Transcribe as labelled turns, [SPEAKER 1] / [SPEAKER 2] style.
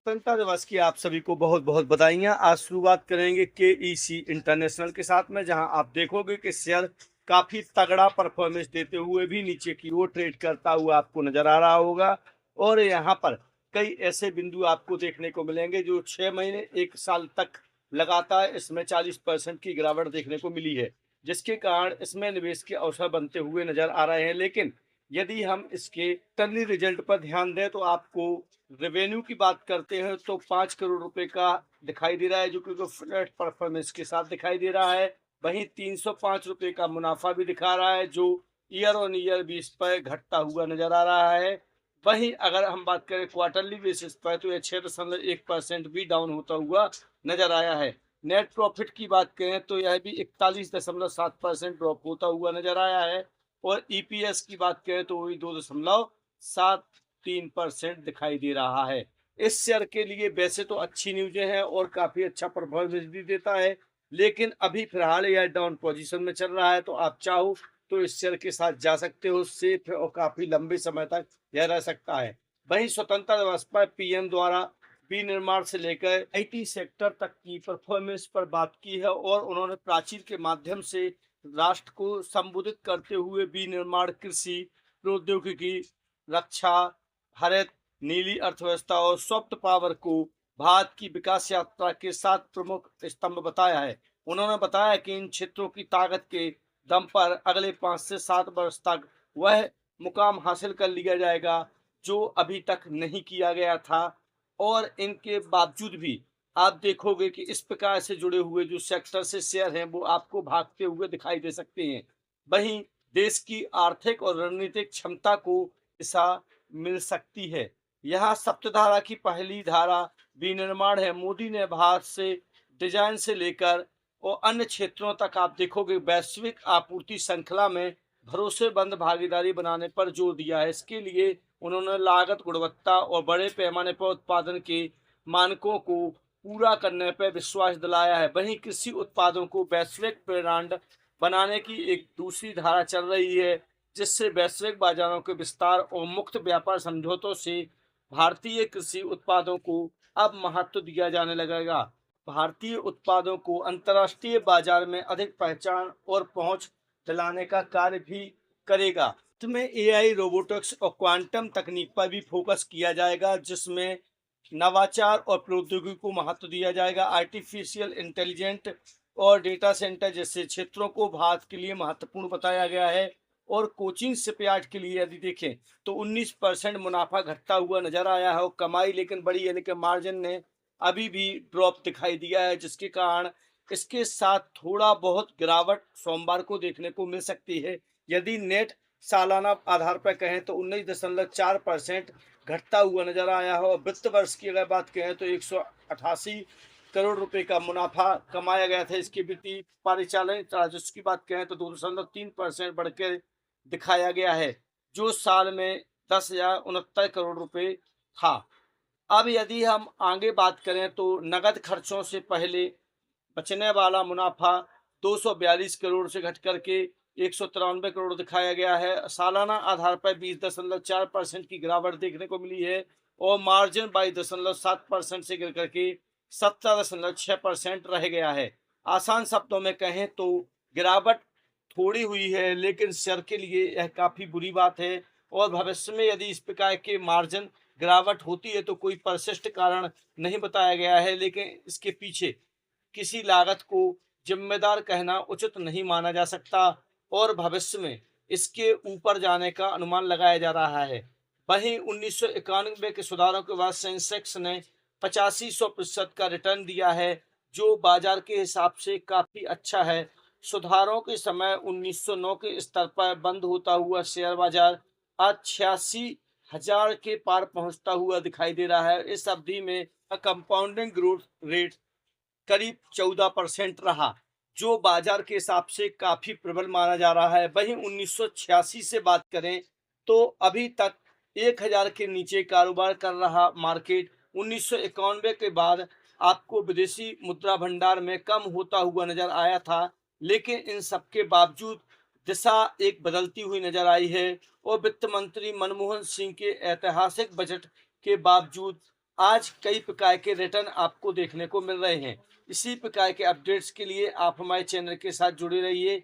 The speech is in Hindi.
[SPEAKER 1] स्वतंत्रता दिवस की आप सभी को बहुत बहुत बधाइयाँ। आज शुरुआत करेंगे केईसी इंटरनेशनल के साथ में, जहां आप देखोगे कि शेयर काफी तगड़ा परफॉर्मेंस देते हुए भी नीचे की ओर ट्रेड करता हुआ आपको नजर आ रहा होगा। और यहां पर कई ऐसे बिंदु आपको देखने को मिलेंगे जो 6 महीने 1 साल तक लगातार इसमें 40% की गिरावट देखने को मिली है, जिसके कारण इसमें निवेश के अवसर बनते हुए नजर आ रहे हैं। लेकिन यदि हम इसके टर्ली रिजल्ट पर ध्यान दें तो आपको रेवेन्यू की बात करते हैं तो 5 करोड़ रुपए का दिखाई दे रहा है, जो कि फ्लैट परफॉर्मेंस के साथ दिखाई दे रहा है। वहीं 305 रुपए का मुनाफा भी दिखा रहा है, जो ईयर ऑन ईयर भी इस पर घटता हुआ नजर आ रहा है। वहीं अगर हम बात करें क्वार्टरली बेसिस पर तो यह 6.1% भी डाउन होता हुआ नजर आया है। नेट प्रॉफिट की बात करें तो यह भी 41.7% ड्रॉप होता हुआ नजर आया है। और ईपीएस की बात करें तो वही 2.73% दिखाई दे रहा है। इस शेयर के लिए वैसे तो अच्छी न्यूज़ें हैं और काफी अच्छा परफॉर्मेंस भी देता है, लेकिन अभी फिलहाल यह डाउन पोजीशन में चल रहा है। तो आप चाहो तो इस शेयर के साथ जा सकते हो, सेफ है और काफी लंबे समय तक यह रह सकता है। वहीं स्वतंत्रता दिवस पर पीएम द्वारा विनिर्माण से लेकर आईटी सेक्टर तक की परफॉर्मेंस पर बात की है और उन्होंने प्राचीर के माध्यम से राष्ट्र को संबोधित करते हुए विनिर्माण, कृषि, प्रौद्योगिकी, रक्षा, हरित, नीली अर्थव्यवस्था और सॉफ्ट पावर को भारत की विकास यात्रा के 7 प्रमुख स्तंभ बताया है। उन्होंने बताया कि इन क्षेत्रों की ताकत के दम पर अगले 5 से 7 वर्ष तक वह मुकाम हासिल कर लिया जाएगा जो अभी तक नहीं किया गया था। और इनके बावजूद भी आप देखोगे कि इस प्रकार से जुड़े हुए जो सेक्टर से शेयर हैं वो आपको भागते हुए दिखाई दे सकते हैं। वहीं देश की आर्थिक और रणनीतिक क्षमता को दिशा मिल सकती है। यहाँ सप्तधारा की पहली धारा विनिर्माण है। मोदी ने भारत से डिजाइन से लेकर और अन्य क्षेत्रों तक आप देखोगे वैश्विक आपूर्ति श्रृंखला में भरोसेमंद भागीदारी बनाने पर जोर दिया है। इसके लिए उन्होंने लागत, गुणवत्ता और बड़े पैमाने पर उत्पादन के मानकों को पूरा करने पर विश्वास दिलाया है। वहीं कृषि उत्पादों को वैश्विक ब्रांड बनाने की एक दूसरी धारा चल रही है, जिससे वैश्विक बाजारों के विस्तार और मुक्त व्यापार समझौतों से भारतीय कृषि उत्पादों को अब महत्व दिया जाने लगेगा। भारतीय उत्पादों को अंतर्राष्ट्रीय बाजार में अधिक पहचान और पहुंच दिलाने का कार्य भी करेगा। में एआई, रोबोटिक्स और क्वांटम तकनीक पर भी फोकस किया जाएगा, जिसमें नवाचार और प्रौद्योगिकी को महत्व दिया जाएगा। आर्टिफिशियल इंटेलिजेंट और डेटा सेंटर जैसे क्षेत्रों को भारत के लिए महत्वपूर्ण बताया गया है। और कोचिंग शिपयार्ड के लिए यदि देखें तो 19% मुनाफा घटता हुआ नजर आया है और कमाई लेकिन बड़ी है, लेकिन मार्जिन ने अभी भी ड्रॉप दिखाई दिया है, जिसके कारण इसके साथ थोड़ा बहुत गिरावट सोमवार को देखने को मिल सकती है। यदि नेट सालाना आधार पर कहें तो 19.4% घटता हुआ नजर आया है। और वित्त वर्ष की अगर बात करें तो 188 करोड़ रुपए का मुनाफा कमाया गया था। इसके वित्तीय परिचालन राजस्व की बात करें तो 2.3% बढ़कर दिखाया गया है, जो साल में 10,069 करोड़ रुपए था। अब यदि हम आगे बात करें तो नगद खर्चों से पहले बचने वाला मुनाफा 242 करोड़ से घट करके 193 करोड़ दिखाया गया है। सालाना आधार पर 20.4% की गिरावट देखने को मिली है और मार्जिन 22.7% से गिर करके 17.6% रह गया है। आसान शब्दों में कहें तो गिरावट थोड़ी हुई है, लेकिन शेयर के लिए यह काफी बुरी बात है। और भविष्य में यदि इस प्रकार के मार्जिन गिरावट होती है तो कोई परिशिष्ट कारण नहीं बताया गया है, लेकिन इसके पीछे किसी लागत को जिम्मेदार कहना उचित नहीं माना जा सकता और भविष्य में इसके ऊपर जाने का अनुमान लगाया जा रहा है। वहीं 1991 के सुधारों के बाद सेंसेक्स ने 85% का रिटर्न दिया है, जो बाजार के हिसाब से काफी अच्छा है। सुधारों के समय 1909 के स्तर पर बंद होता हुआ शेयर बाजार आज 86,000 के पार पहुंचता हुआ दिखाई दे रहा है। इस अवधि में कंपाउंडिंग ग्रोथ रेट करीब 14% रहा, जो बाजार के हिसाब से काफी प्रबल माना जा रहा है। वहीं 1986 से बात करें तो अभी तक 1,000 के नीचे कारोबार कर रहा मार्केट 1991 के बाद आपको विदेशी मुद्रा भंडार में कम होता हुआ नजर आया था, लेकिन इन सबके बावजूद दिशा एक बदलती हुई नजर आई है। और वित्त मंत्री मनमोहन सिंह के ऐतिहासिक बजट के बावजूद आज कई प्रकार के रिटर्न आपको देखने को मिल रहे हैं। इसी प्रकार के अपडेट्स के लिए आप हमारे चैनल के साथ जुड़े रहिए।